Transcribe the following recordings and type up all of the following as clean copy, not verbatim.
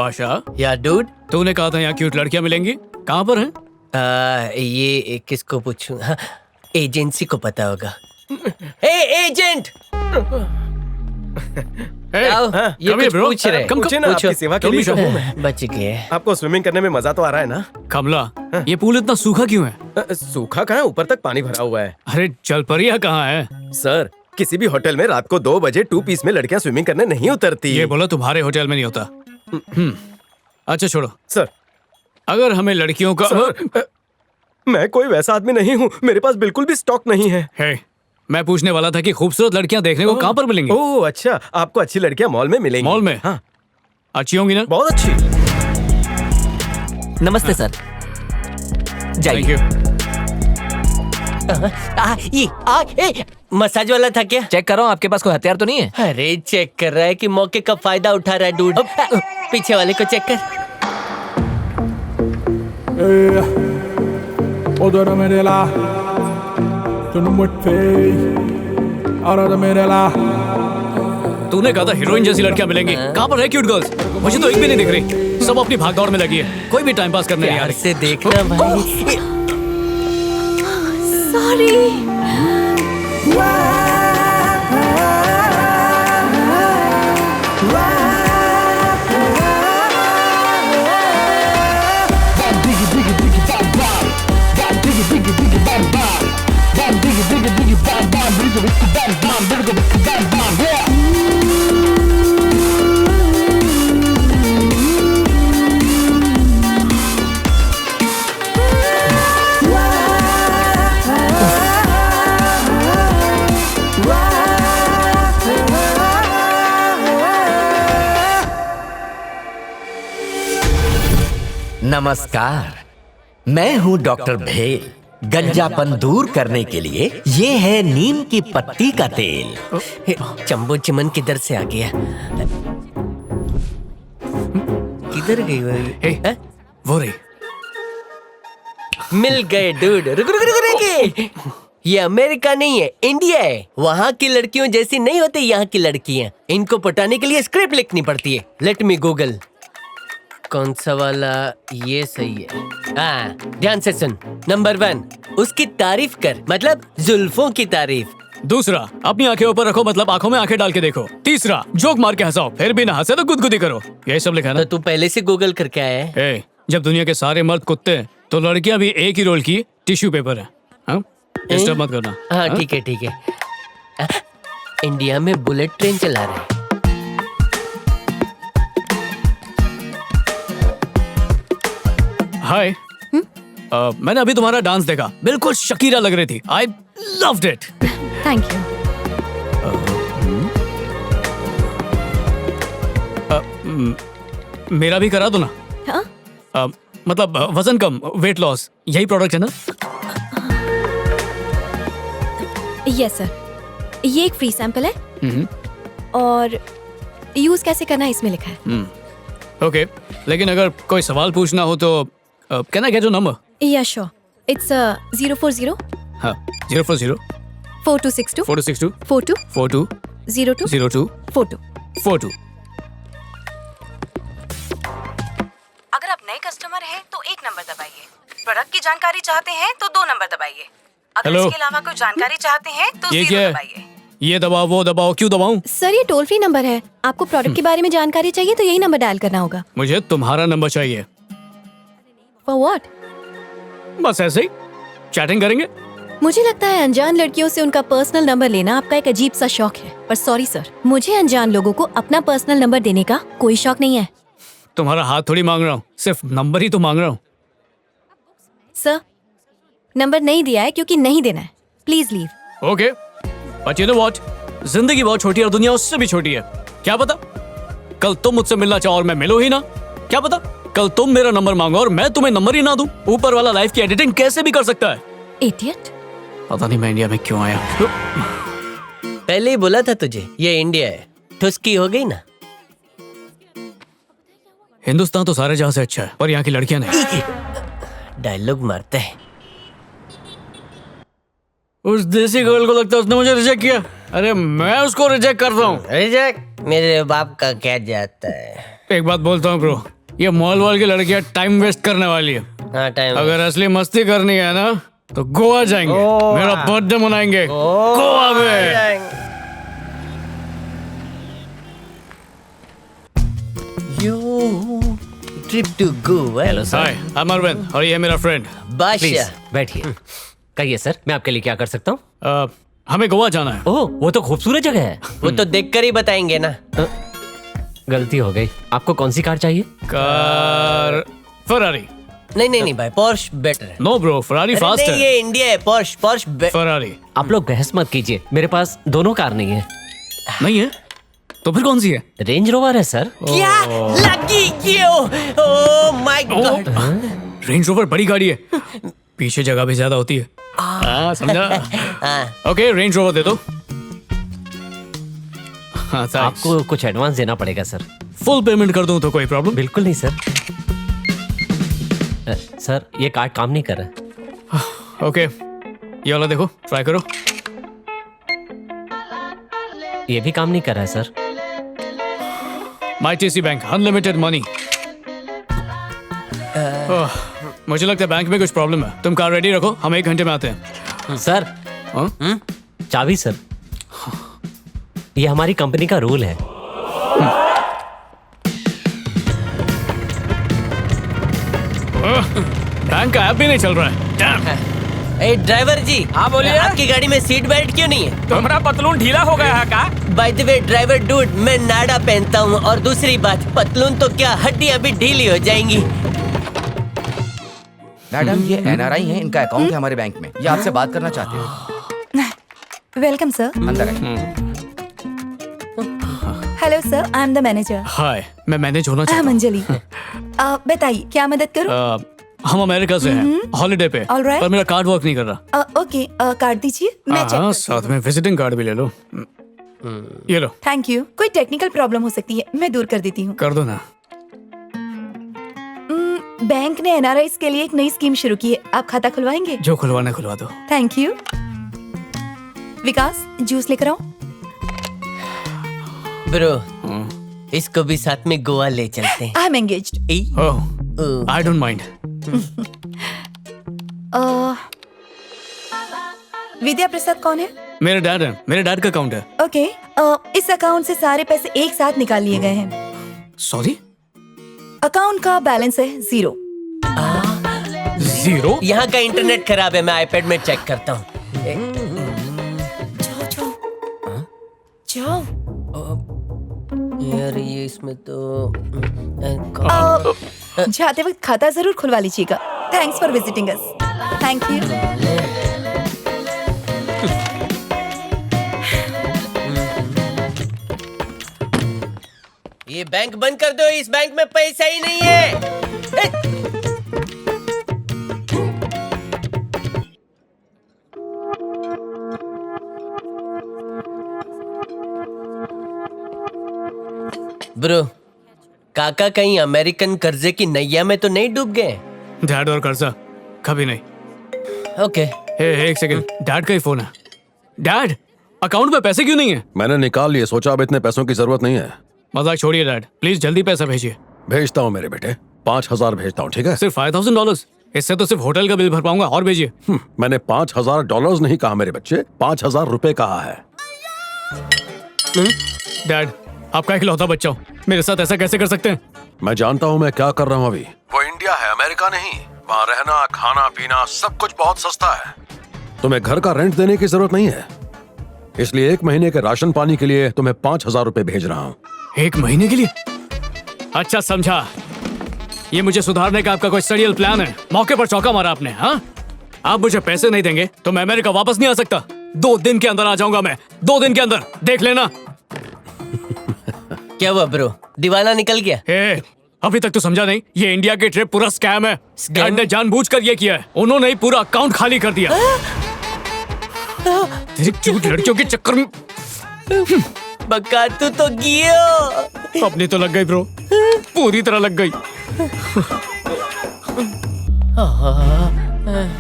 बादशाह, या डूड, तूने कहा था यहाँ क्यूट लड़कियाँ मिलेंगी, कहाँ पर हैं? ये किसको पूछूं? हाँ, एजेंसी को पता होगा। हे एजेंट, आओ, ये कुछ पूछ रहे। पूछे ना, आपकी सेवा के लिए हूँ मैं। बच गए। आपको स्विमिंग करने में मजा तो आ रहा है ना? कमला, ये पूल इतना सूखा क्यों है? सूखा कहाँ है, ऊपर तक पानी भरा हुआ है। अरे जलपरिया कहाँ है? सर, किसी भी होटल में रात को 2 बजे 2 पीस में लड़कियां स्विमिंग करने नहीं उतरती। ये बोला तुम्हारे होटल में नहीं होता। अच्छा छोड़ो सर, अगर हमें लड़कियों का मैं कोई वैसा आदमी नहीं हूँ, मेरे पास बिल्कुल भी स्टॉक नहीं है। हे, मैं पूछने वाला था कि खूबसूरत लड़कियां देखने को कहाँ पर मिलेंगी? ओह अच्छा, आपको अच्छी लड़कियां मॉल में मिलेंगी। मॉल में? हाँ। अच्छी होंगी ना? बहुत अच्छी। नमस्ते सर, थैंक जाइए। यू। मसाज वाला था क्या? चेक करो, आपके पास कोई हथियार तो नहीं है? अरे चेक कर रहा है कि मौके का फायदा उठा रहा है डूड। पीछे वाले को चेक कर। Odora Merela, tu não muito feio. Odora Merela. तूने कहा था हीरोइन जैसी लड़कियां मिलेंगी, कहाँ पर है क्यूट गर्ल्स? मुझे तो एक भी नहीं दिख रही, सब अपनी भागदौड़ में लगी है, कोई भी टाइम पास करने नहीं आ प्यार रही। से देखना भाई। सॉरी। नमस्कार, मैं हूं डॉक्टर भेल। गंजापन दूर करने के लिए ये है नीम की पत्ती का तेल। चंबो चिमन किधर से आ गया? किधर गई हे, वो रही। मिल गए डूड। रुक रुक रुक रुक। ये अमेरिका नहीं है, इंडिया है। वहाँ की लड़कियों जैसी नहीं होती यहाँ की लड़कियाँ। इनको पटाने के लिए स्क्रिप्ट लिखनी पड़ती है। Let me Google. कौन सा वाला? ये सही है। ध्यान से सुन। नंबर 1, उसकी तारीफ कर, मतलब जुल्फों की तारीफ। दूसरा, अपनी आंखें ऊपर रखो, मतलब आंखों में आंखें डाल के देखो। तीसरा, जोक मार के हंसाओ, फिर भी ना हंसे तो गुदगुदी करो। यही सब लिखा है ना? तो तू पहले से गूगल करके आया है? जब दुनिया के सारे मर्द कुत्ते हैं, तो लड़कियां भी एक ही रोल की टिश्यू पेपर है। डिस्टर्ब मत करना। हाँ ठीक है ठीक है। इंडिया में बुलेट ट्रेन चला रहे हैं। हाय, मैंने अभी तुम्हारा डांस देखा, बिल्कुल शकीरा लग रही थी। I loved it. Thank you. मेरा भी करा दो ना। हाँ? मतलब वजन कम, वेट लॉस, यही प्रोडक्ट है ना? यस सर, ये एक फ्री सैंपल है और यूज कैसे करना है इसमें लिखा है। ओके, लेकिन अगर कोई सवाल पूछना हो तो can I get your number? या श्योर, इट्स 040 हाँ, 040 4262 4262 42 42 02 02 42। 42। अगर आप नए कस्टमर हैं तो 1 नंबर दबाइए। प्रोडक्ट की जानकारी चाहते हैं तो 2 नंबर दबाइए। अगर हेलो? इसके अलावा कोई जानकारी चाहते हैं तो ये 0 क्या है? दबाइए। ये दबाओ, वो दबाओ, क्यों दबाऊं? सर ये टोल फ्री नंबर है, आपको प्रोडक्ट के बारे में जानकारी चाहिए तो यही नंबर डायल करना होगा। मुझे तुम्हारा नंबर चाहिए। For what? बस ऐसे ही चैटिंग करेंगे। मुझे लगता है अनजान लड़कियों से उनका पर्सनल नंबर लेना आपका एक अजीब सा शौक है, पर सॉरी सर, मुझे अनजान लोगों को अपना पर्सनल नंबर देने का कोई शौक नहीं है। तुम्हारा हाथ थोड़ी मांग रहा हूँ, सिर्फ नंबर ही तो मांग रहा हूँ। सर, नंबर नहीं दिया है क्योंकि नहीं देना है। Please leave. Okay, but you know what, जिंदगी बहुत छोटी है और दुनिया उससे भी छोटी है। क्या पता कल तुम मुझसे मिलना चाहो और मैं मिलूं ही ना। क्या पता कल तुम मेरा नंबर मांगो और मैं तुम्हें नंबर ही ना दूं। ऊपर वाला लाइफ की एडिटिंग कैसे भी कर सकता है। इडियट। पता नहीं मैं इंडिया में क्यों आया। पहले ही बोला था तुझे, ये इंडिया है। ठुसकी हो गई ना। हिंदुस्तान तो सारे जहां से अच्छा है और यहाँ की लड़कियां नहीं। डायलॉग मारते हैं। उस देसी गर्ल को लगता है उसने मुझे रिजेक्ट किया। अरे मैं उसको रिजेक्ट करता हूँ। रिजेक्ट? मेरे बाप का क्या जाता है। एक बात बोलता हूँ ब्रो, ये मॉल वाल की लड़कियां टाइम वेस्ट करने वाली है। हाँ टाइम अगर असली मस्ती करनी है ना तो गोवा जाएंगे, मेरा बर्थडे मनाएंगे गोवा में। Trip to Goa. Hello hi, I am Arvind और ये है मेरा फ्रेंड। बादशाह बैठिए। कहिए सर, मैं आपके लिए क्या कर सकता हूँ? हमें गोवा जाना है। ओह, वो तो खूबसूरत जगह है। वो तो देखकर ही बताएंगे ना। गलती हो गई। आपको कौन सी कार चाहिए? Car Ferrari. नहीं भाई, पोर्श बेटर है। नो ब्रो, फरारी फास्ट नहीं, है। ये इंडिया है। पोर्श फरारी आप लोग बहस मत कीजिए, मेरे पास दोनों कार नहीं है। नहीं है तो फिर कौन सी है? रेंज रोवर है सर। क्या लगी क्यों? Oh my God. Range rover बड़ी गाड़ी है, पीछे जगह भी ज्यादा होती है। समझा? ओके, रेंज रोवर दे दो। हाँ, आपको कुछ एडवांस देना पड़ेगा सर। फुल पेमेंट कर दूं तो कोई प्रॉब्लम? बिल्कुल नहीं सर। सर ये कार्ड काम नहीं कर रहा। ओके, ये वाला देखो, ट्राई करो। ये भी काम नहीं कर रहा है sir. ITC bank, unlimited money. मुझे लगता है बैंक में कुछ प्रॉब्लम है। तुम कार रेडी रखो, हम 1 घंटे में आते हैं। सर चाबी सर, ये हमारी कंपनी का रूल है। बैंक का ऐप भी नहीं चल रहा है। Damn! ए ड्राइवर जी, हाँ बोलिए। आपकी गाड़ी में सीट बेल्ट क्यों नहीं है? तुम्हारा पतलून ढीला हो गया है का? By the way driver dude, मैं नाड़ा पहनता हूँ, और दूसरी बात, पतलून तो क्या, हड्डियाँ भी ढीली हो जाएंगी। मैडम, ये NRI है, इनका अकाउंट है हमारे बैंक में, ये आपसे बात करना चाहते हैं। Welcome sir. अंदर आइए। Hello sir, I am the manager. Hi, मैं मैनेज होना आई चाहता एम हूँ। अंजलि। बताइए क्या मदद करूं? हम अमेरिका से हैं, हॉलिडे पे, All right. पर मेरा कार्ड वर्क नहीं कर रहा। ओके, कार्ड दीजिए, मैं चेक हाँ, करती साथ में विजिटिंग कार्ड भी ले लो। ये लो, हूं। Thank you. कोई टेक्निकल प्रॉब्लम हो सकती है, मैं दूर कर देती हूँ। कर दो ना। बैंक ने NRIs के लिए एक नई स्कीम शुरू की है, आप खाता खुलवाएंगे? जो खुलवाना खुलवा दो। Thank you. विकास, जूस लेकर आओ। ब्रो, इसको भी साथ में गोवा ले चलते हैं। I am engaged. Oh, I don't mind. Vidya Prasad कौन है? मेरे डैड है, मेरे डैड का अकाउंट है। ओके, इस अकाउंट से सारे पैसे एक साथ निकाल लिए गए हैं। सॉरी? अकाउंट का बैलेंस है 0। 0? यहाँ का इंटरनेट खराब है, मैं आईपैड में चेक करता हूँ। जाओ। यार ये इसमें तो जाते वक्त खाता जरूर खुलवा लीजिएगा। Thanks for visiting us. Thank you. ये बैंक बंद कर दो, इस बैंक में पैसा ही नहीं है। ब्रो, काका कहीं अमेरिकन कर्जे की नैया में तो नहीं डूब गए? डैड और कर्जा कभी नहीं। ओके। एक सेकंड, डैड का ही फोन है। डैड, अकाउंट में पैसे क्यों नहीं है? मैंने निकाल लिए, सोचा अब इतने पैसों की जरूरत नहीं है। मजाक छोड़िए डैड, प्लीज जल्दी पैसा भेजिए। भेजता हूँ मेरे बेटे, 5000 भेजता हूँ, ठीक है? सिर्फ $5000? इससे तो सिर्फ होटल का बिल भर पाऊंगा, और भेजिए। मैंने $5000 नहीं कहा मेरे बच्चे, 5000 रुपए कहा है। डैड, आपका इकलौता बच्चा हूँ, मेरे साथ ऐसा कैसे कर सकते हैं? मैं जानता हूँ मैं क्या कर रहा हूँ अभी। वो इंडिया है, अमेरिका नहीं। वहाँ रहना, खाना पीना सब कुछ बहुत सस्ता है। तुम्हें घर का रेंट देने की जरूरत नहीं है, इसलिए 1 महीने के राशन पानी के लिए तुम्हें 5000 रुपए भेज रहा हूँ। 1 महीने के लिए? अच्छा, समझा। ये मुझे सुधारने का आपका कोई स्टडियल प्लान है? मौके पर चौका मारा आपने। हाँ, आप मुझे पैसे नहीं देंगे तो मैं अमेरिका वापस नहीं आ सकता। 2 दिन के अंदर आ जाऊंगा मैं, 2 दिन के अंदर, देख लेना। क्या हुआ ब्रो, दीवाना निकल गया? अभी तक तो समझा नहीं, ये इंडिया की ट्रिप पूरा स्कैम है। डैड ने जानबूझकर ये किया है, उन्होंने ही पूरा अकाउंट खाली कर दिया। तेरी क्यूट लड़कियों के चक्कर में बक्का तू तो गियो। अपनी तो लग गई ब्रो, पूरी तरह लग गई।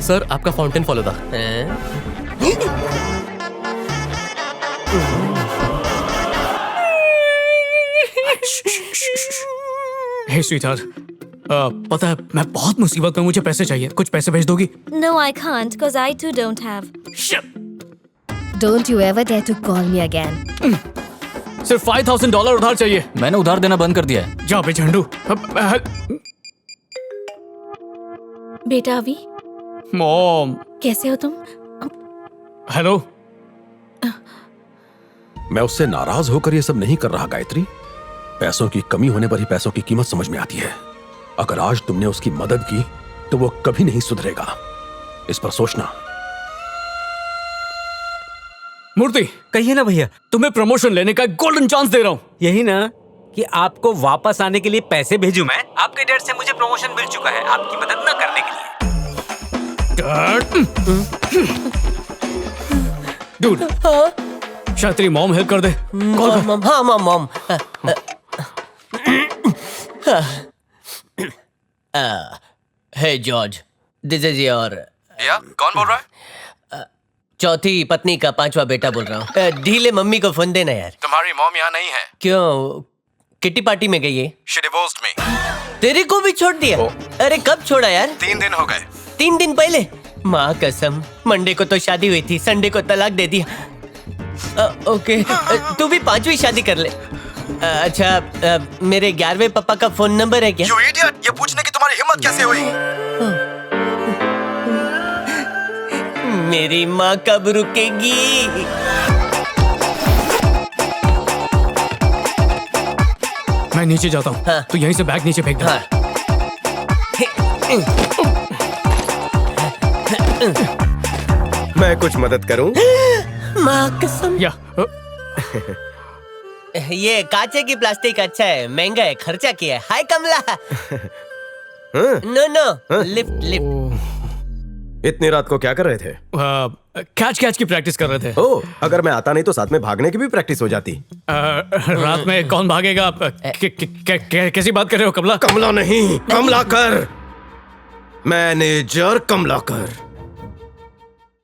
सर, आपका फाउंटेन फॉलो था। हे स्वीटहार्ट, पता है मैं बहुत मुसीबत में, मुझे पैसे चाहिए, कुछ पैसे भेज दोगी? No, I can't, cause I too don't have. Shit. Don't you ever dare to call me again. सिर्फ $5,000 उधार चाहिए। मैंने उधार देना बंद कर दिया है। जा बे झंडू। बेटा अभी मॉम। कैसे हो तुम? हेलो। मैं उससे नाराज होकर ये सब नहीं कर रहा गायत्री। पैसों की कमी होने पर ही पैसों की कीमत समझ में आती है। अगर आज तुमने उसकी मदद की तो वो कभी नहीं सुधरेगा, इस पर सोचना। मूर्ति, कहिए ना भैया। तुम्हें प्रमोशन लेने का गोल्डन चांस दे रहा हूं। यही ना कि आपको वापस आने के लिए पैसे भेजूं मैं? आपके डैड से मुझे प्रमोशन मिल चुका है, आपकी मदद ना करने के लिए। डूड, शायद तेरी मॉम हेल्प कर दे। कॉल कर। मॉम, हाँ mom. Hey George, this is your. या कौन बोल रहा है? चौथी पत्नी का 5वां बेटा बोल रहा हूँ। ढीले मम्मी को फोन देना यार। तुम्हारी मॉम यहाँ नहीं है। क्यों? किटी पार्टी में गई है? She divorced me. तेरे को भी छोड़ दिया? अरे कब छोड़ा यार? 3 दिन हो गए। 3 दिन पहले? माँ कसम, मंडे को तो शादी हुई थी, संडे को तलाक दे दिया। ओके, तू भी 5वीं शादी कर ले। अच्छा, मेरे 11वें पापा का फोन नंबर है क्या? You idiot! ये पूछने की तुम्हारी हिम्मत कैसे हुई? मेरी माँ कब रुकेगी? मैं नीचे जाता हूँ। हाँ। तो यहीं से बैग नीचे फेंक दे। हाँ। मैं कुछ मदद करूं? माँ कसम। या ये कांचे की प्लास्टिक अच्छा है, महंगा है, खर्चा किया है। Hi Kamala. No no, lift lift. इतनी रात को क्या कर रहे थे? कैच की प्रैक्टिस कर रहे थे। ओह, अगर मैं आता नहीं तो साथ में भागने की भी प्रैक्टिस हो जाती। रात में कौन भागेगा? कैसी बात कर रहे हो कमला? कमला नहीं, कमलाकर। मैनेजर कमलाकर।